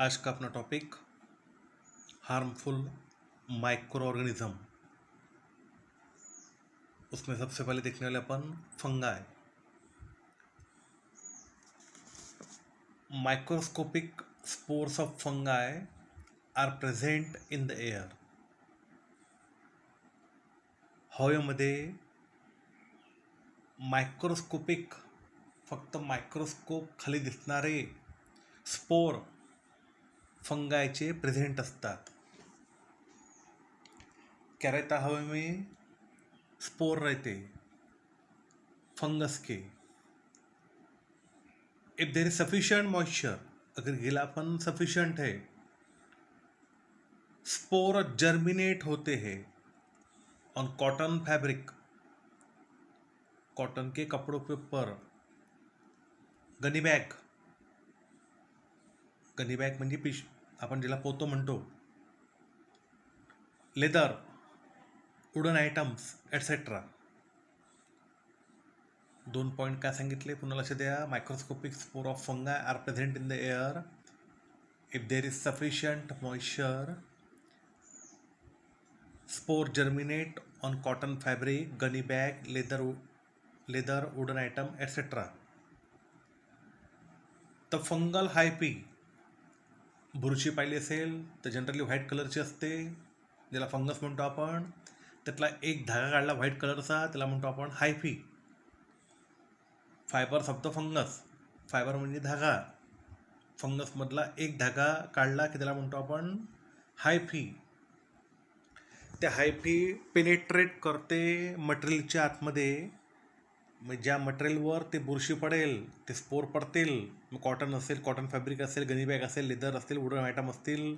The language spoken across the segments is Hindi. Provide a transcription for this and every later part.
आज का अपना टॉपिक हार्मफुल माइक्रो ऑर्गेनिज्म। उसमें सबसे पहले देखने वाले अपन fungi. Microscopic spores of fungi are present in the air. हवेमध्ये मायक्रोस्कोपिक, फक्त मायक्रोस्कोप खाली दिसणारे स्पोर फंगायचे प्रेझेंट असतात. क्या रहता हवा में? स्पोर रहते फंगस के. If there is sufficient moisture, अगर गीलापन सफिशियंट है, स्पोर जर्मिनेट होते हैं ऑन कॉटन फैब्रिक, कॉटन के कपड़ों के ऊपर. गनी बॅग म्हणजे आपण ज्याला पोतो म्हणतो. Leather, wooden items etcetera. 2 point काय सांगितले पुन्हा लक्ष द्या. Microscopic spore of fungi are present in the air if there is sufficient moisture. Spore germinate on cotton fabric, gunny bag, leather, wooden item etcetera. तर फंगल हायपी, बुरशी पाहिली असेल तर जनरली व्हाईट कलरची असते, ज्याला फंगस म्हणतो आपण. त्यातला एक धागा काढला व्हाईट कलरचा, त्याला म्हणतो आपण hyphae. Fibre of the fungus, fibre म्हणजे धागा. फंगसमधला एक धागा काढला की त्याला म्हणतो आपण हायफी. त्या हायफी पेनिट्रेट करते मटेरियलच्या आतमध्ये. मग ज्या मटेरियलवर ते बुरशी पडेल, ते स्पोर पडतील, मग कॉटन असेल, कॉटन फॅब्रिक असेल, गनी बॅग असेल, लेदर असतील, वुडन आयटम असतील,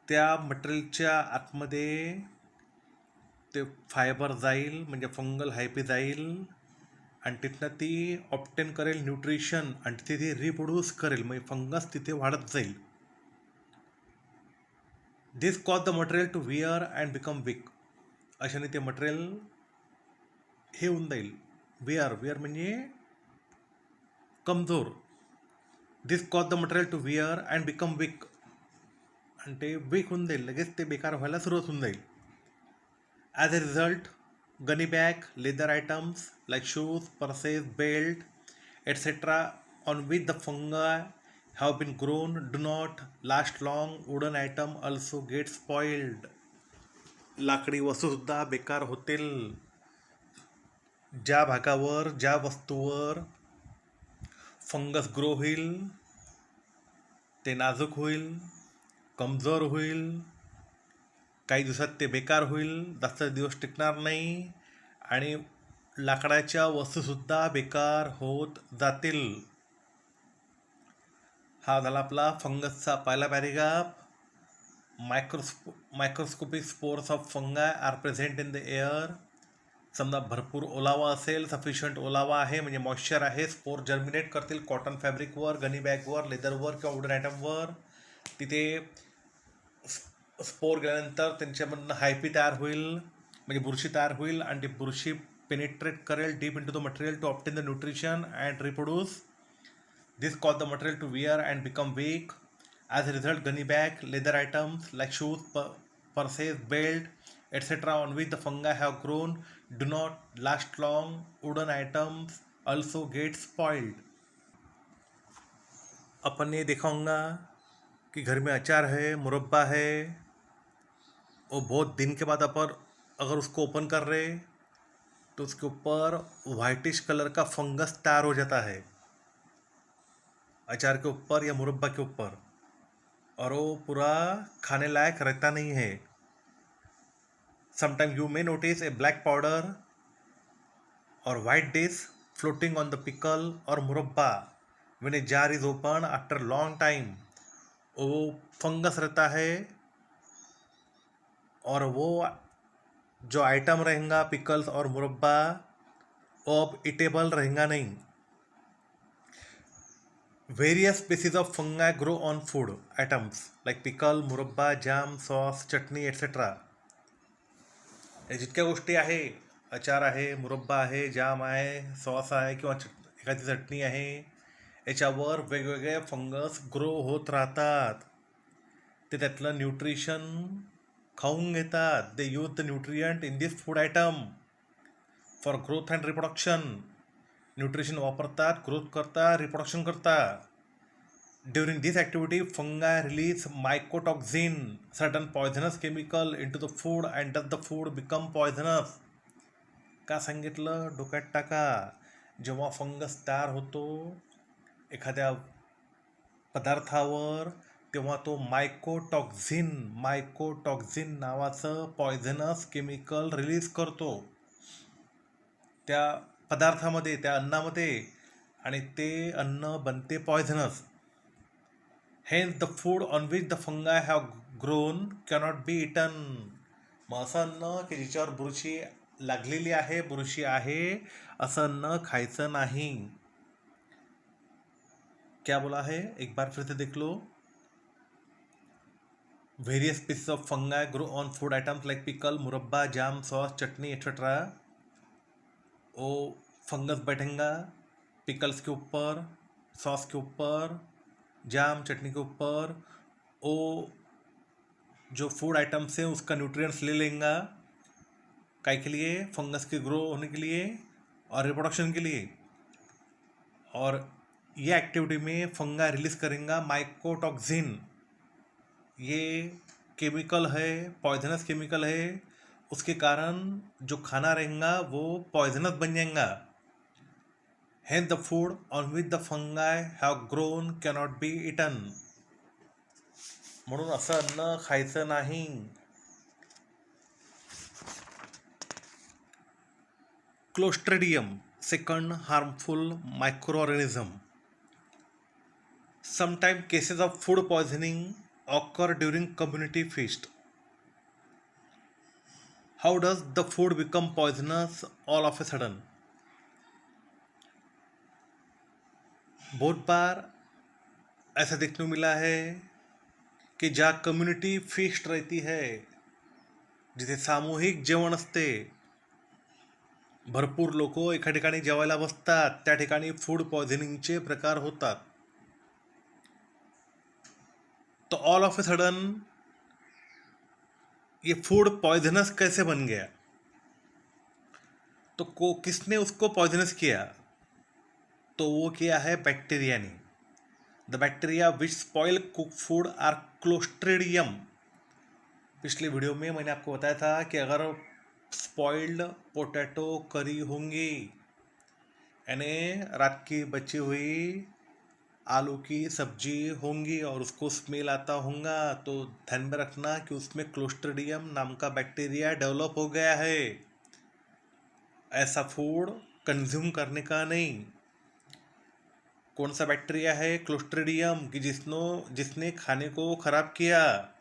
त्या मटेरियलच्या आतमध्ये ते फायबर जाईल, म्हणजे फंगल हायपी जाईल, आणि तिथनं ती ऑप्टेन करेल न्यूट्रिशन, आणि तिथे ती रिप्रोड्यूस करेल, म्हणजे फंगस तिथे वाढत जाईल. This cause the material to wear and become weak. अशाने ते मटेरियल हे होऊन जाईल, विअर म्हणजे कमजोर. This cause the material to wear and become weak, आणि ते वीक होऊन जाईल, लगेच ते बेकार व्हायला सुरुवात होऊन जाईल. As a result, gunny bag, leather items like shoes, purses, belt etcetera on with the fungi have been grown do not last long. Wooden item also get spoiled. लाकडी वस्तूसुद्धा बेकार होतील. ज्या भागावर, ज्या वस्तूवर फंगस ग्रो होईल ते नाजूक होईल, कमजोर होईल, काही दिवसात ते बेकार होईल, जास्त दिवस टिकणार नाही, आणि लाकडाच्या वस्तूसुद्धा बेकार होत जातील. हा झाला आपला फंगसचा पहिला paragraph. Microscopic spores of fungi are present in the air. समजा भरपूर ओलावा असेल, सफिशियंट ओलावा आहे म्हणजे मॉइश्चर आहे, स्पोर जर्मिनेट करतील कॉटन फॅब्रिकवर, गनी बॅगवर, लेदरवर किंवा वुडन आयटमवर. तिथे स्पोर गेल्यानंतर त्यांच्यामधनं हायपी तयार होईल, म्हणजे बुरशी तयार होईल, आणि ती बुरशी पेनिट्रेट करेल deep into the material to obtain the nutrition and reproduce. This cause the material to wear and become weak. As a result, gunny bag, leather items like shoes, purses, belt, etc. on which the fungi have grown do not last long. Wooden items also get spoiled. अपन ये देखा होगा कि घर में अचार है, मुरब्बा है, और बहुत दिन के बाद अपन अगर उसको ओपन कर रहे तो उसके ऊपर वाइटिश कलर का फंगस तैयार हो जाता है, अचार के ऊपर या मुरब्बा के ऊपर, और वो पूरा खाने लायक रहता नहीं है. Sometime you may notice a black powder और whitish floating on the pickle और murabba when a jar is open after long time. वो फंगस रहता है, और वो जो आइटम रहेगा पिकल्स और मुरब्बा वो अब इटेबल रहेगा नहीं. Various species of fungi grow on food items like pickle, मुरब्बा, जाम, सॉस, चटणी एटसेट्रा. हे जितक्या गोष्टी आहे, अचार आहे, मुरब्बा आहे, जाम आहे, सॉस आहे, किंवा एखादी चटणी आहे, याच्यावर वेगवेगळे फंगस ग्रो होत राहतात. ते त्यातलं न्यूट्रिशन खाऊन घेतात. They use the nutrient in this food item for growth and reproduction. Nutrition वापरतात, ग्रोथ करतात, रिप्रोडक्शन करतात. During this activity, fungi release mycotoxin, certain poisonous chemical into the food, and thus the food become poisonous. का सांगितलं? डोक्यात टाका. जेव्हा फंगस तयार होतो एखाद्या पदार्थावर, तेव्हा तो मायकोटॉक्झिन नावाचं पॉयझनस केमिकल रिलीज करतो त्या पदार्थामध्ये, त्या अन्नामध्ये, आणि ते अन्न बनते poisonous. Hence, the food on which the fungi have grown cannot be eaten. मग असं अन्न की ज्याच्यावर बुरशी लागलेली आहे, बुरशी आहे, असं अन्न खायचं नाही. क्या बोला है? एक बार फिर से देख लो. Various species of fungi grow on food items like pickle, मुरब्बा, जाम, सॉस, चटनी एक्सेट्रा. वो फंगस बैठेगा पिकल्स के ऊपर, सॉस के ऊपर, जाम चटनी के ऊपर. वो जो फूड आइटम्स है उसका न्यूट्रिएंट्स ले लेंगा. काय के लिए? फंगस के ग्रो होने के लिए और रिप्रोडक्शन के लिए. और ये एक्टिविटी में फंगा रिलीज करेंगे माइकोटॉक्सिन. ये केमिकल है, पॉइजनस केमिकल है. उसके कारण जो खाना रहेगा वो पॉइजनस बन जाएगा. Hence the food on which the fungi have grown cannot be eaten. म्हणून असं अन्न खायचं नाही. Clostridium, second harmful microorganism. Sometimes cases of food poisoning occur during community feast. How does the food become poisonous all of a sudden? बहुत बार ऐसा देखने को मिला है की जहाँ कम्युनिटी फीस्ट रहती है, जिथे सामूहिक जेवण असते, भरपूर लोक एका ठिकाणी जेवायला बसतात, त्या ठिकाणी फूड पॉइझनिंगचे प्रकार होतात. तो ऑल ऑफ ए सडन ये फूड पॉइजनस कैसे बन गया? तो किसने उसको पॉइजनस किया? तो वो किया है बैक्टीरिया ने. The bacteria which spoil cook food are clostridium. पिछले वीडियो में मैंने आपको बताया था कि अगर स्पॉइल्ड पोटैटो करी होंगी, यानी रात की बची हुई आलू की सब्जी होंगी और उसको स्मेल आता होगा, तो ध्यान में रखना कि उसमें क्लोस्ट्रिडियम नाम का बैक्टीरिया डेवलप हो गया है. ऐसा फूड कंज्यूम करने का नहीं. कौन सा बैक्टीरिया है? क्लोस्ट्रिडियम, कि जिसने खाने को खराब किया.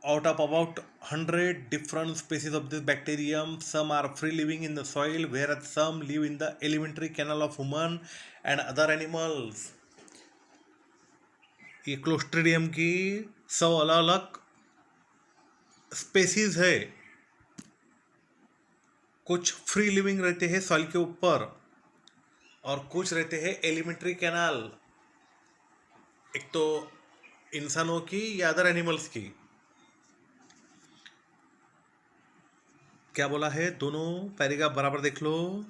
Out of about 100 different species of this bacterium, some are free living in the soil, whereas some live in the alimentary canal of human and other animals. ये क्लोस्ट्रिडियम की 100 अलग अलग स्पेसीज है. कुछ फ्री लिविंग रहते हैं सॉइल के ऊपर और कुछ रहते हैं एलिमेंट्री कैनाल, एक तो इंसानों की या अदर एनिमल्स की. क्या बोला है? दोनों पैराग्राफ बराबर देख लो.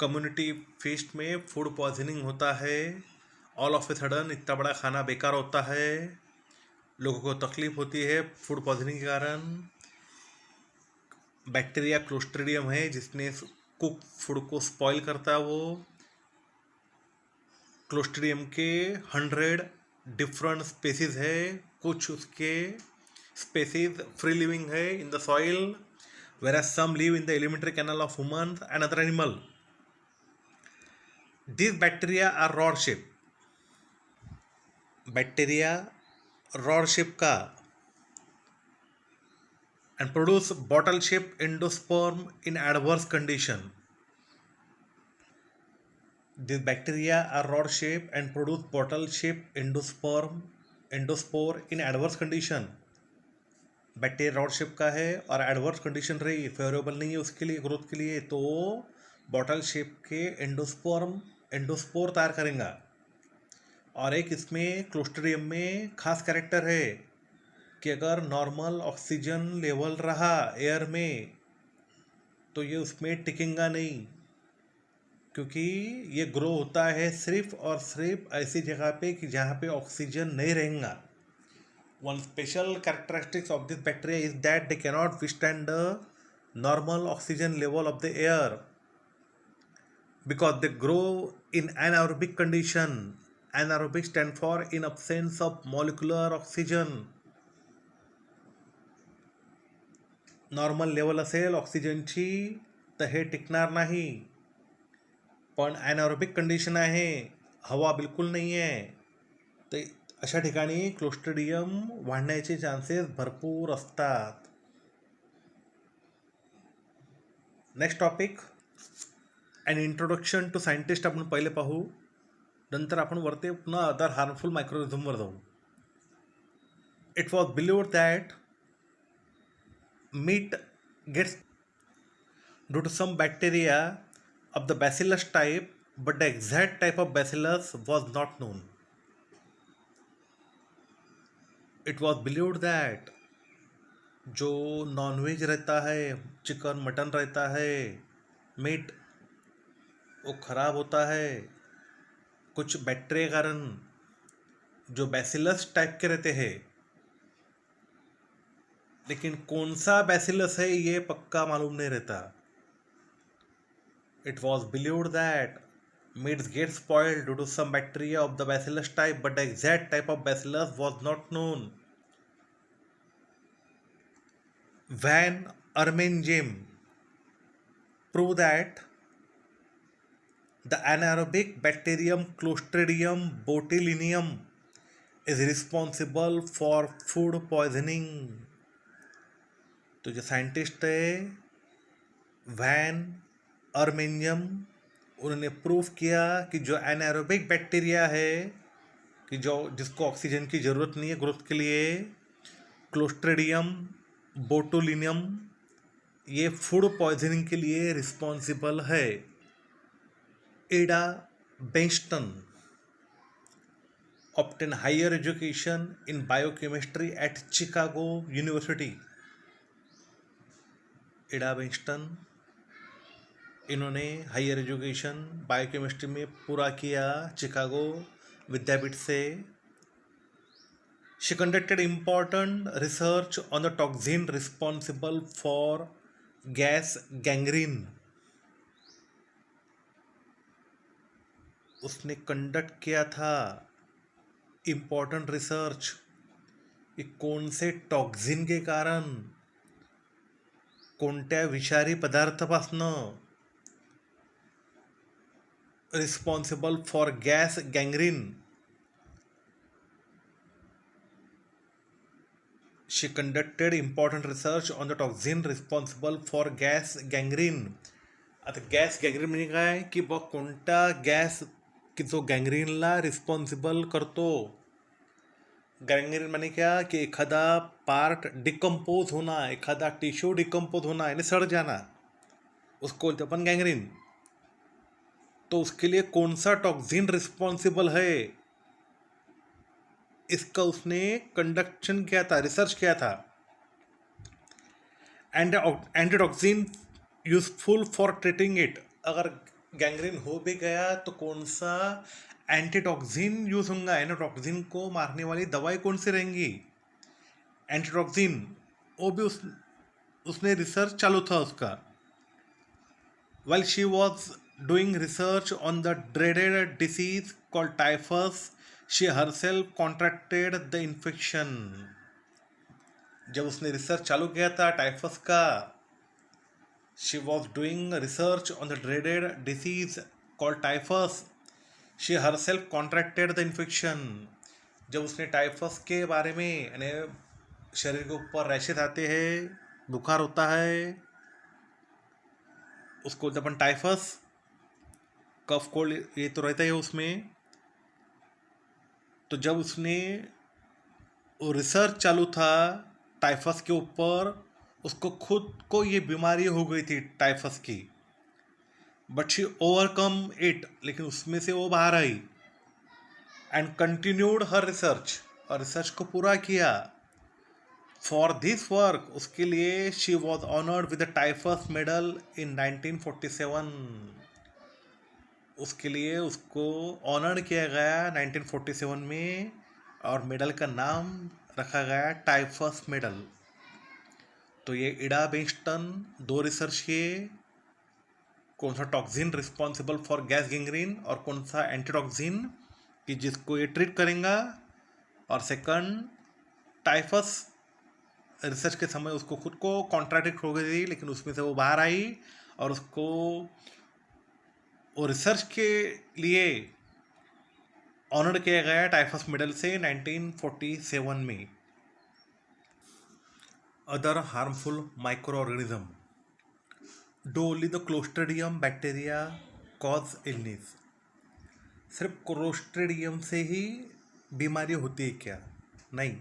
कम्युनिटी फीस्ट में फूड पॉइजनिंग होता है. ऑल ऑफ ए सडन इतना बड़ा खाना बेकार होता है, लोगों को तकलीफ होती है फूड पॉइजनिंग के कारण. बैक्टीरिया क्लोस्ट्रिडियम है जिसने कुक फूड को स्पॉइल करता है. वो क्लोस्ट्रिडियम के 100 डिफरेंट स्पेसीज है. कुछ उसके स्पेसीज फ्री लिविंग है in the soil, whereas some live in the alimentary canal of humans and other animal. These bacteria are rod shape. Bacteria rod shape का and produce bottle shaped endosperm in adverse condition. These bacteria are rod shaped and produce bottle shaped endospore in adverse condition. Bacteria rod shape का है और एडवर्स कंडीशन रही, फेवरेबल नहीं है उसके लिए ग्रोथ के लिए, तो बॉटल शेप के एंडोस्पर्म एंडोस्पोर तैयार करेगा। और एक इसमें क्लोस्ट्रिडियम में खास कैरेक्टर है कि अगर नॉर्मल ऑक्सीजन लेवल रहा एयर में तो ये उसमें टिकेगा नहीं, क्योंकि ये ग्रो होता है सिर्फ और सिर्फ ऐसी जगह पे कि जहाँ पे ऑक्सीजन नहीं रहेगा। One special characteristics of this bacteria is that they cannot withstand the normal oxygen level of the air because they grow in anaerobic condition. Anaerobic stand for in absence of molecular oxygen. Normal level असेल ऑक्सिजनची तर हे टिकणार नाही, पण ॲनारोबिक कंडिशन आहे, हवा बिलकुल नाही आहे, तर अशा ठिकाणी क्लोस्ट्रिडियम वाढण्याचे चान्सेस भरपूर असतात. Next topic, and introduction to scientist आपण पहिले पाहू, नंतर आपण वरते पुन्हा अदर हार्मफुल मायक्रोऑर्गॅनिझमवर जाऊ. It was believed that meat gets due to some bacteria of the bacillus type, but the exact type of bacillus was not known. It was believed that जो नॉनवेज रहता है, चिकन मटन रहता है, मीट, वो खराब होता है कुछ बैक्टीरिया कारण जो बैसिलस टाइप के रहते हैं, लेकिन कौन सा बैसिलस है ये पक्का मालूम नहीं रहता. It was believed that meats get spoiled due to some bacteria of the bacillus type, but the exact type of bacillus was not known. Van Armengem proved that the anaerobic bacterium Clostridium botulinum is responsible for food poisoning. तो जो साइंटिस्ट है वैन अर्मेंजम, उन्होंने प्रूफ किया कि जो एनारोबिक बैक्टीरिया है कि जो जिसको ऑक्सीजन की ज़रूरत नहीं है ग्रोथ के लिए, क्लोस्ट्रिडियम बोटुलिनियम, ये फूड पॉइजनिंग के लिए रिस्पॉन्सिबल है. Ida Bengtson obtain higher education in biochemistry at Chicago University. Ida Bengtson, इन्होंने हायर एजुकेशन बायोकेमिस्ट्री में पूरा किया चिकागो विद्यापीठ से. She conducted important research on the toxin responsible for gas gangrene. उसने कंडक्ट किया था इम्पॉर्टेंट रिसर्च कि कौन से टॉक्सिन के कारण, कोणत्या विषारी पदार्थापासनं responsible for gas gangrene. She conducted important research on the toxin responsible for gas gangrene. आता गॅस गँग्रीन म्हणजे काय की बघ कोणता गॅस की जो गँग्रीनला रिस्पॉन्सिबल करतो. गँग्रीन माने क्या कि एखादा पार्ट डिकम्पोज होना, एखादा टिश्यू डिकम्पोज होना यानी सड़ जाना, उसको बोलते अपन गैंग्रीन. तो उसके लिए कौन सा टॉक्सिन रिस्पॉन्सिबल है, इसका उसने कंडक्शन किया था, रिसर्च किया था. And antitoxin useful for treating it. अगर गैंग्रीन हो भी गया तो कौन सा एंटीटॉक्सिन यूज होगा, एंटीटॉक्सिन को मारने वाली दवाई कौन सी रहेंगी, एंटीटॉक्सिन, वो भी उसने रिसर्च चालू था उसका. Well she was doing research on the dreaded disease called typhus, she herself contracted the infection. जब उसने रिसर्च चालू किया था टाइफस का, she was doing research on the dreaded disease called typhus, she herself contracted the infection. जब उसने टाइफस के बारे में, यानी शरीर के ऊपर रैशेज आते हैं, बुखार होता है, उसको जब अपन टाइफस, कफ कोल्ड ये तो रहता है उसमें. तो जब उसने वो रिसर्च चालू था टाइफस के ऊपर, उसको खुद को ये बीमारी हो गई थी टाइफस की. बट शी ओवरकम इट, लेकिन उसमें से वो बाहर आई, एंड कंटिन्यूड हर रिसर्च, और रिसर्च को पूरा किया। फॉर दिस वर्क, उसके लिए she was honoured with the typhus medal in 1947। उसके लिए उसको ऑनर किया गया 1947 में, और मेडल का नाम रखा गया टाइफस मेडल। तो ये इडा बेंस्टन दो रिसर्च किए, कौन सा toxin responsible for gas gangrene और कौन सा एंटीटॉक्सिन कि जिसको ये ट्रीट करेगा। और सेकंड, टाइफस रिसर्च के समय उसको खुद को कॉन्ट्राडिक्ट हो गई थी, लेकिन उसमें से वो बाहर आई, और उसको वो रिसर्च के लिए ऑनर किया गया टाइफस मेडल से 1947 में। Other harmful micro organism, do only the clostridium bacteria cause illness? सिर्फ क्लोस्ट्रिडियम से ही बीमारी होती है क्या? नहीं।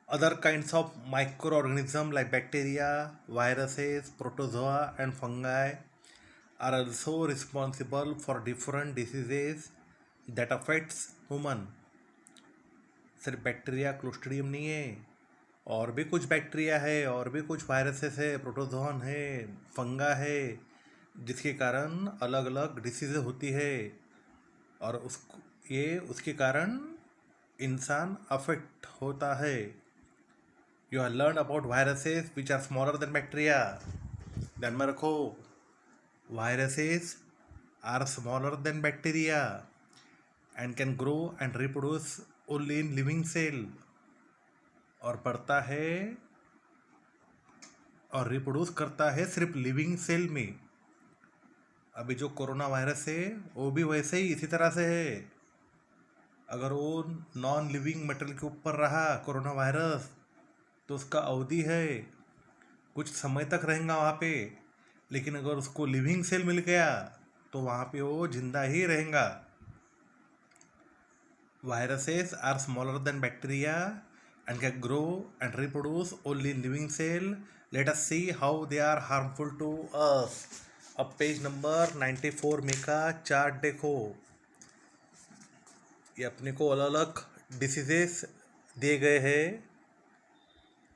Other kinds of micro organism like bacteria, viruses, protozoa and fungi are also responsible for different diseases that affects human। सिर्फ बैक्टीरिया क्लोस्ट्रिडियम नहीं है, और भी कुछ बैक्टीरिया है, और भी कुछ वायरसेस है, प्रोटोजोन है, फंगा है, जिसके कारण अलग अलग डिसीज़ होती है, और उसके कारण इंसान अफेक्ट होता है। You are learn about viruses which are smaller than bacteria. ध्यान में रखो, viruses are smaller than bacteria and can grow and reproduce only in living cell, और बढ़ता है और रिप्रोड्यूस करता है सिर्फ लिविंग सेल में। अभी जो कोरोना वायरस है वो भी वैसे ही इसी तरह से है। अगर वो नॉन लिविंग मटेरियल के ऊपर रहा कोरोना वायरस, तो उसका अवधि है, कुछ समय तक रहेगा वहाँ पे, लेकिन अगर उसको लिविंग सेल मिल गया तो वहाँ पे वो जिंदा ही रहेगा। Viruses are smaller than bacteria and can grow and reproduce only in living cell. Let us see how they are harmful to us। अब पेज नंबर 94 में का चार्ट देखो। ये अपने को अलग अलग डिसीजेस दिए गए हैं,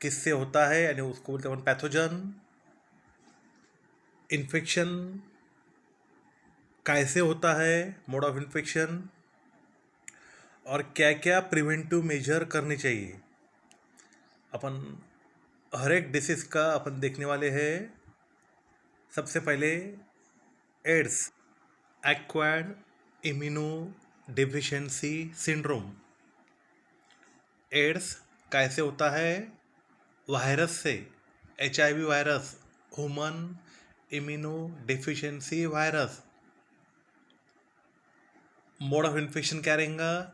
किससे होता है, यानी उसको बोलते हैं पैथोजन। इन्फेक्शन कैसे होता है, मोड ऑफ इन्फेक्शन, और क्या क्या प्रिवेंटिव मेजर करने चाहिए। अपन हर एक डिसीज का अपन देखने वाले हैं। सबसे पहले AIDS, acquired immunodeficiency syndrome. AIDS कैसे होता है? वायरस से, HIV virus, human immunodeficiency virus. Mode of infection क्या रहेगा,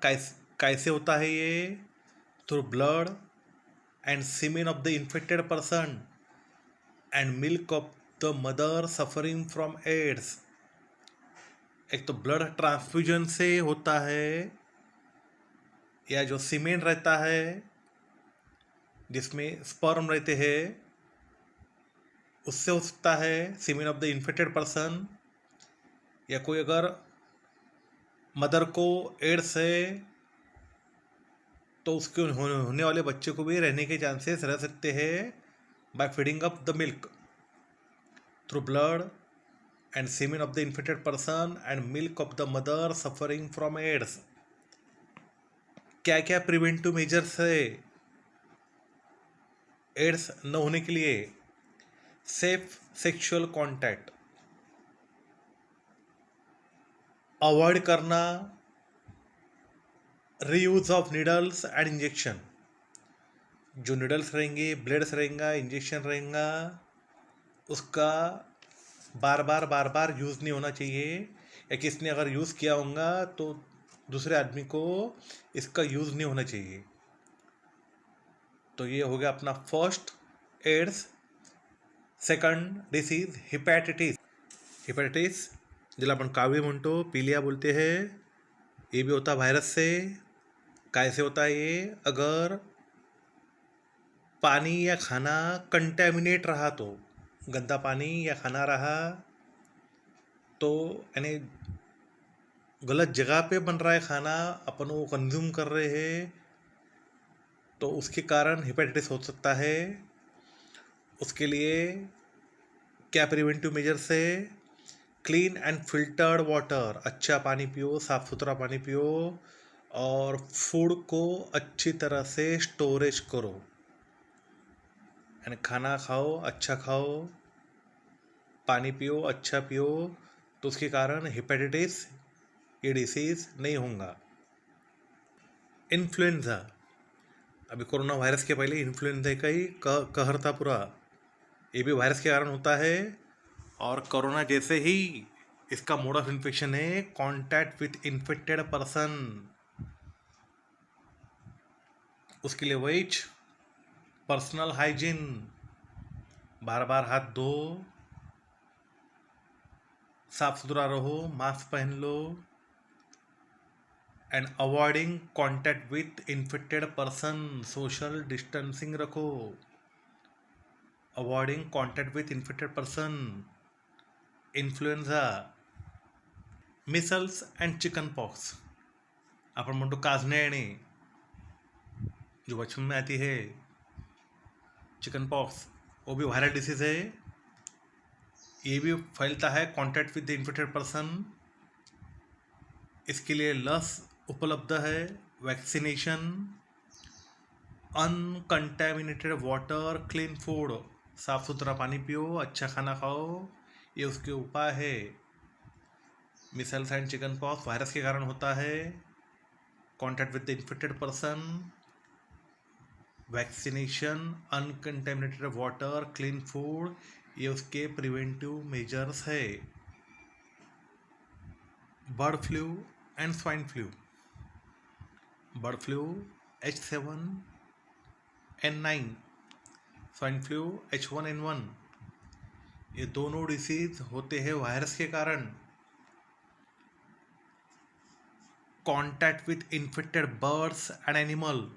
कैसे होता है ये? Through blood and semen of the infected person and milk of the mother suffering from AIDS. एक तो ब्लड ट्रांसफ्यूजन से होता है, या जो सीमेन रहता है जिसमें स्पर्म रहते हैं, उससे हो सकता है सीमेन ऑफ द इन्फेक्टेड पर्सन। या कोई अगर मदर को एड्स है तो उसके होने वाले बच्चे को भी रहने के चांसेस रह सकते हैं by feeding up the milk through blood and semen of the infected person and milk of the mother suffering from AIDS. क्या क्या प्रिवेंटिव मेजर्स है एड्स न होने के लिए? सेफ सेक्सुअल कांटेक्ट, अवॉइड करना reuse of needles and injection. जो नीडल्स रहेंगे, ब्लेड्स रहेंगा, इंजेक्शन रहेगा, उसका बार बार यूज़ नहीं होना चाहिए, या किसने अगर यूज़ किया होगा तो दूसरे आदमी को इसका यूज़ नहीं होना चाहिए। तो ये हो गया अपना first AIDS. Second disease hepatitis. Hepatitis जिला अपन कावी म्हणतो, पीलिया बोलते हैं, ये भी होता है वायरस से। कैसे होता है ये? अगर पानी या खाना कंटेमिनेट रहा, तो गंदा पानी या खाना रहा, तो यानी गलत जगह पे बन रहा है खाना, अपन वो कंज्यूम कर रहे हैं, तो उसके कारण हेपेटाइटिस हो सकता है। उसके लिए क्या प्रिवेंटिव मेजर्स है? क्लीन एंड फिल्टर्ड वाटर, अच्छा पानी पियो, साफ सुथरा पानी पियो, और फूड को अच्छी तरह से स्टोरेज करो, यानी खाना खाओ, अच्छा खाओ, पानी पियो, अच्छा पियो, तो उसके कारण हेपेटाइटिस ये डिसीज नहीं होगा। इन्फ्लुएंजा, अभी कोरोना वायरस के पहले इन्फ्लुएंजा का ही कहर था पूरा, ये भी वायरस के कारण होता है। और कोरोना जैसे ही इसका मोड ऑफ इन्फेक्शन है कांटेक्ट विथ इन्फेक्टेड पर्सन। उसके लिए वही पर्सनल हाइजीन, बार बार हाथ धो, साफ सुथरा रहो, मास्क पहन लो, and avoiding contact with infected person, social distancing रखो, avoiding contact with infected person. Influenza, measles and chicken pox, आपण म्हणतो काजणे येणे, जो बचपन में आती है, चिकन पॉक्स, वो भी वायरल डिसीज है, ये भी फैलता है contact with the infected person. इसके लिए लस उपलब्ध है, vaccination, uncontaminated water, clean food, साफ सुथरा पानी पियो, अच्छा खाना खाओ, ये उसके उपाय है। Measles and chicken pox virus के कारण होता है, contact with the infected person, vaccination, uncontaminated water, clean food, ये उसके प्रिवेंटिव मेजर्स है। Bird flu and swine flu, bird flu H7N9, swine flu H1N1, ये दोनों डिसीज होते हैं वायरस के कारण। Contact with infected birds and animal,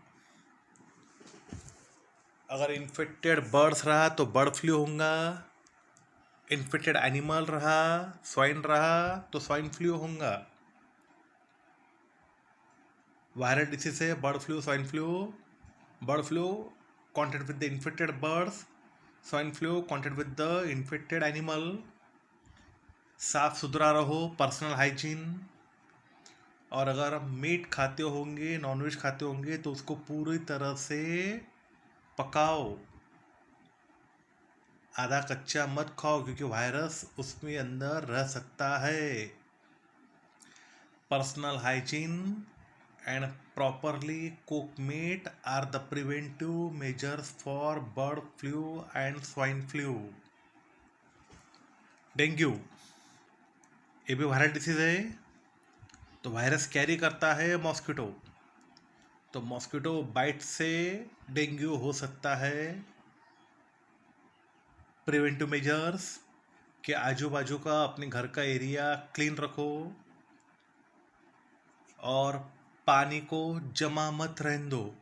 अगर इन्फेक्टेड बर्ड्स रहा तो बर्ड फ्लू होगा, इन्फेक्टेड एनिमल रहा, स्वाइन रहा तो स्वाइन फ्लू होगा। वायरल डिसीज है bird flu, swine flu. Bird flu contact with the infected birds, swine flu contact with the infected animal. साफ सुथरा रहो, पर्सनल हाइजीन, और अगर मीट खाते होंगे, नॉनवेज खाते होंगे तो उसको पूरी तरह से पकाओ, आधा कच्चा मत खाओ क्योंकि वायरस उसमें अंदर रह सकता है। Personal hygiene and properly cook meat are the preventive measures for bird flu and swine flu. Dengue, ये भी वायरल डिसीज है, तो वायरस कैरी करता है मॉस्किटो, तो मॉस्किटो बाइट से डेंगू हो सकता है। प्रिवेंटिव मेजर्स कि आजू बाजू का अपने घर का एरिया क्लीन रखो, और पानी को जमा मत रहने दो,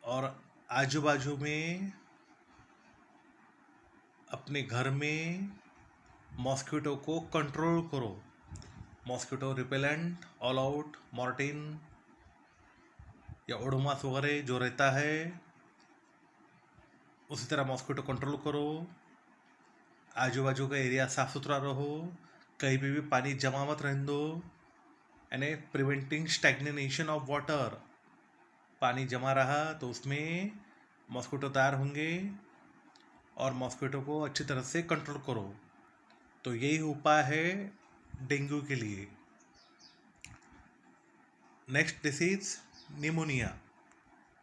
और आजू बाजू में अपने घर में मॉस्किटो को कंट्रोल करो, mosquito repellent, all out, Morton या ओडोमॉस वगैरह जो रहता है, उसी तरह मॉस्किटो कंट्रोल करो। आजू बाजू का एरिया साफ सुथरा रहो, कहीं पे भी पानी जमा मत रहने दो, यानी प्रिवेंटिंग स्टैग्नेशन ऑफ वाटर। पानी जमा रहा तो उसमें मॉस्किटो तैयार होंगे, और मॉस्किटो को अच्छी तरह से कंट्रोल करो। तो यही उपाय है डेंगू के लिए। Next disease pneumonia.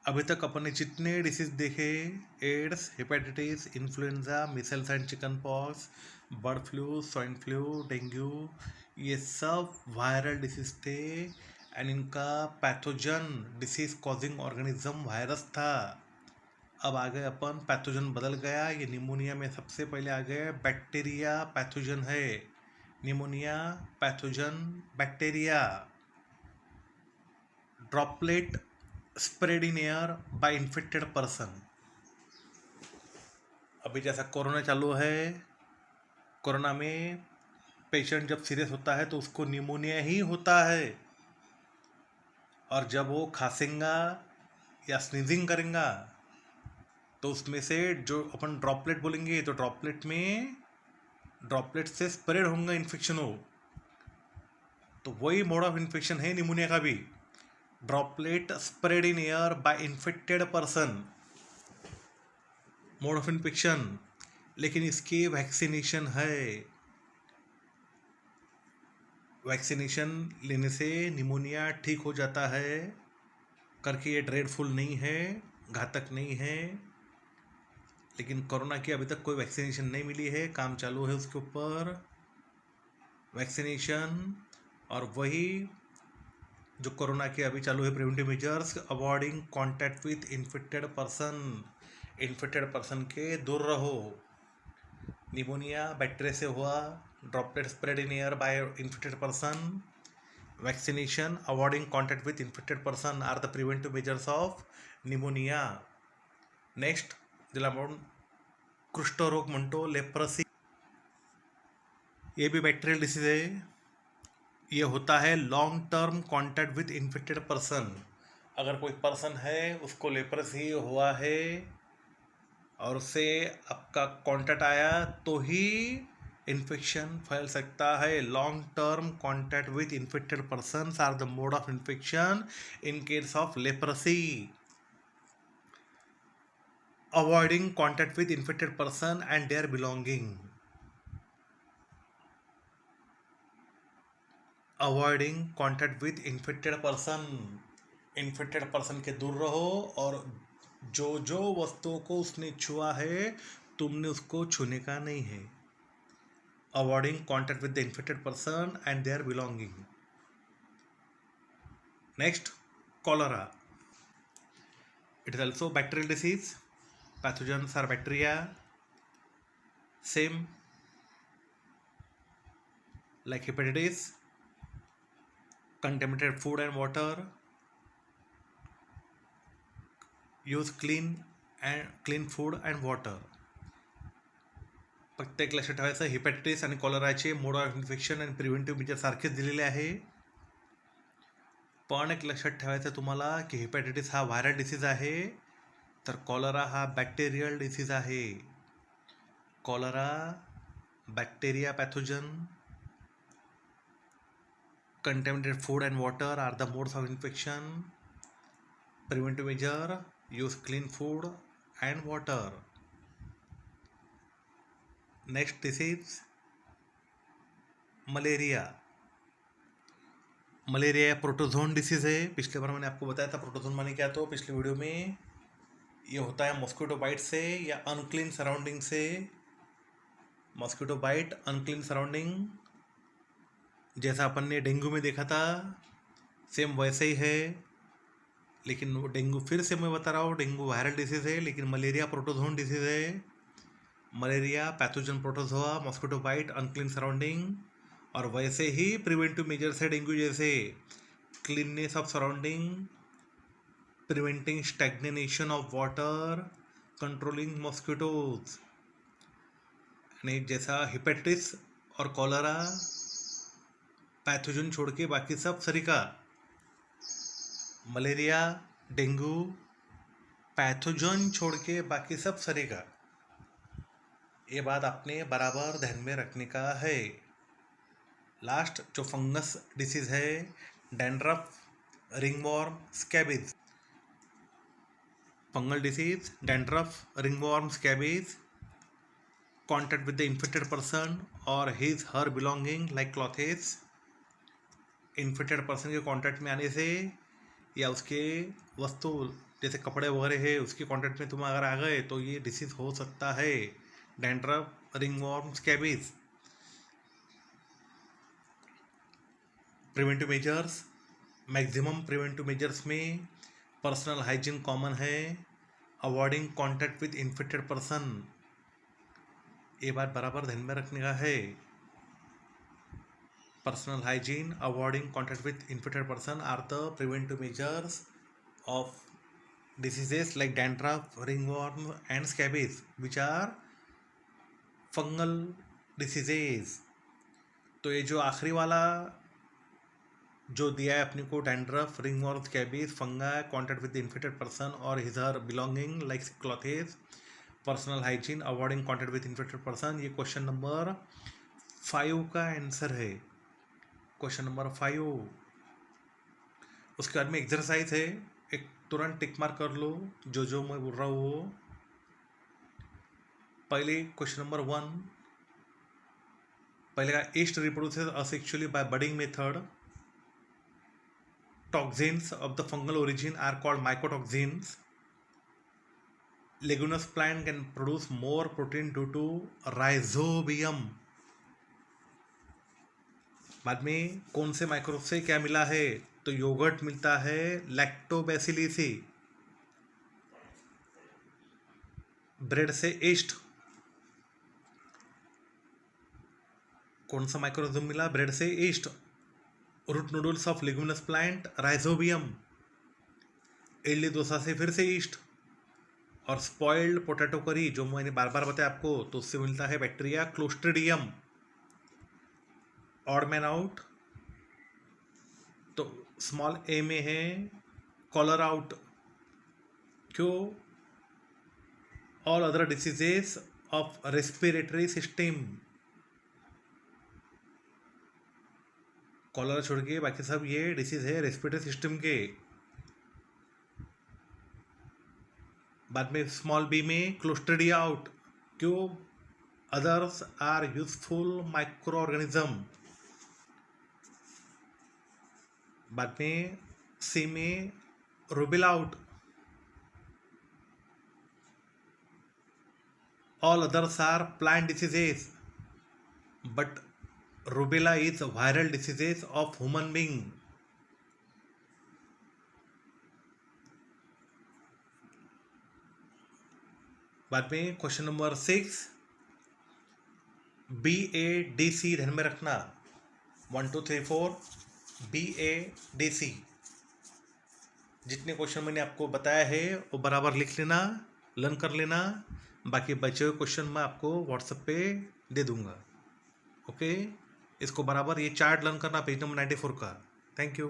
अभी तक अपन ने जितने डिसीज देखे, AIDS, hepatitis, influenza, measles and chicken pox, bird flu, swine flu, dengue, ये सब वायरल डिसीज थे, एंड इनका pathogen disease causing organism virus था। अब आ गए अपन, पैथोजन बदल गया, ये निमोनिया में सबसे पहले आ गए बैक्टीरिया पैथोजन है। Pneumonia pathogen bacteria, droplet spread in air by infected person. अभी जैसा कोरोना चालू है कोरोना में पेशेंट जब सीरियस होता है तो उसको निमोनिया ही होता है, और जब वो खांसेगा या स्नीजिंग करेगा तो उसमें से जो अपन ड्रॉपलेट बोलेंगे तो ड्रॉपलेट से स्प्रेड होगा इन्फेक्शन हो। तो वही मोड ऑफ इन्फेक्शन है निमोनिया का भी, droplet spread in air by infected person, mode of infection. लेकिन इसकी वैक्सीनेशन है, वैक्सीनेशन लेने से निमोनिया ठीक हो जाता है करके ये ड्रेडफुल नहीं है, घातक नहीं है। लेकिन कोरोना की अभी तक कोई वैक्सीनेशन नहीं मिली है, काम चालू है उसके ऊपर वैक्सीनेशन। और वही जो कोरोना के अभी चालू है preventive measures, avoiding contact with infected person, infected person के दूर रहो। निमोनिया बैक्टीरिया से हुआ, droplet spread in air by infected person, vaccination, avoiding contact with infected person are the preventive measures of pneumonia. Next ज्याला आपण कुष्ठरोग म्हणतो, लेप्रसी, ये भी बैक्टीरियल डिसीज है. ये होता है long term contact with infected person. अगर कोई पर्सन है उसको लेप्रसी हुआ है और उससे आपका कॉन्टैक्ट आया तो ही इन्फेक्शन फैल सकता है. Long term contact with infected person are the mode of infection in case of leprosy. Avoiding contact with infected person and their belonging. Avoiding contact with infected person, infected person के दूर रहो और जो जो वस्तुओं को उसने छुआ है तुमने उसको छूने का नहीं है. Avoiding contact with the infected person and their belonging. Next, cholera. It is also bacterial disease. Pathogens are bacteria. Same like hepatitis. Contaminated food and water. Use clean food and water. प्रत्येक लक्षात ठेवायचं, हेपॅटायटिस आणि कॉलराचे मोड ऑफ इन्फेक्शन आणि प्रिव्हेंटिव्ह मेजर सारखेच दिलेले आहे. पण एक लक्षात ठेवायचं तुम्हाला की हेपॅटायटिस हा व्हायरल डिसीज आहे, तर कॉलरा हा बॅक्टेरियल डिसीज आहे. Cholera bacteria pathogen. Contaminated food and water are the modes of infection. Preventive measure, use clean food and water. Next disease, malaria. Malaria protozoan disease है. पिछले बार मैंने आपको बताया था प्रोटोजोन माने क्या, तो पिछले वीडियो में ये होता है मॉस्किटो बाइट से या अनक्लीन सराउंडिंग से. मॉस्किटो बाइट, अनक्लीन सराउंडिंग, जैसा अपन ने डेंगू में देखा था सेम वैसे ही है. लेकिन वो डेंगू, फिर से मैं बता रहा हूँ, डेंगू वायरल डिसीज है लेकिन मलेरिया प्रोटोजोन डिसीज है. Malaria pathogen protozoa, mosquito bite, unclean surrounding. और वैसे ही प्रिवेंटिव मेजर्स है डेंगू जैसे, cleanness of surrounding, preventing stagnation of water, controlling mosquitoes. नहीं, जैसा हेपेटाइटिस और कॉलरा पैथोजन छोड़ के बाकी सब सरीका. मलेरिया, डेंगू पैथोजन छोड़ के बाकी सब सरीका. ये बात आपने बराबर ध्यान में रखने का है. लास्ट जो फंगस डिसीज है, dandruff, ringworm, scabies. Fungal disease, dandruff, ringworm, scabies. Contact with the infected person और his her belonging like clothes. Infected person के कॉन्टैक्ट में आने से या उसके वस्तु जैसे कपड़े वगैरह है उसके कॉन्टैक्ट में तुम अगर आ गए तो ये डिसीज हो सकता है. Dandruff, ringworm, scabies. Preventive measures, maximum preventive measures में पर्सनल हाइजीन कॉमन है. Avoiding contact with infected person, ये बात बराबर ध्यान में रखने का है. Personal hygiene, avoiding contact with infected person are the preventive measures of diseases like dandruff, ringworm and scabies which are fungal diseases. तो ये जो आखिरी वाला जो दिया है अपने को, dandruff, ringworm, scabies, fungi, contact with infected person और his her belonging like clothes, personal hygiene, avoiding contact with infected person. ये क्वेश्चन नंबर 5 का आंसर है, क्वेश्चन नंबर 5। उसके बाद में एक्सरसाइज है, एक तुरंत टिक मार्क कर लो जो मैं बोल रहा हूँ वो। पहले क्वेश्चन नंबर 1, पहले का yeast reproduces asexually by budding method. Toxins of the fungal origin are called mycotoxins. Leguminous plant can produce more protein due to rhizobium. बाद में कौन से माइक्रोब से क्या मिला है? तो योगर्ट मिलता है लैक्टोबैसिली से। ब्रेड से ईस्ट, कौन सा माइक्रोजोम मिला? ब्रेड से yeast. Root nodules of leguminous plant, rhizobium. Idli dosa से फिर से ईस्ट। और स्पॉइल्ड पोटैटो करी जो मैंने बार बार बताया आपको, तो उससे मिलता है bacteria clostridium. Odd man out, तो स्मॉल ए में है कॉलर आउट। क्यों? All other diseases of respiratory system, cholera छोड़ के बाकी सब ये डिसीज है रेस्पिरेटरी सिस्टम के। बाद में स्मॉल बी में क्लोस्ट्रिडिया आउट। क्यों? Others are useful micro organism. बाद में सी में rubella out. All others are plant diseases but rubella is viral diseases of human being. बाद में क्वेश्चन नंबर 6, BADC ध्यान में रखना, 1 2 3 4 BADC। जितने क्वेश्चन मैंने आपको बताया है वो बराबर लिख लेना, लर्न कर लेना। बाकी बचे हुए क्वेश्चन मैं आपको व्हाट्सएप पे दे दूंगा। ओके, इसको बराबर ये चार्ट लर्न करना पेज नंबर 94 का। Thank you.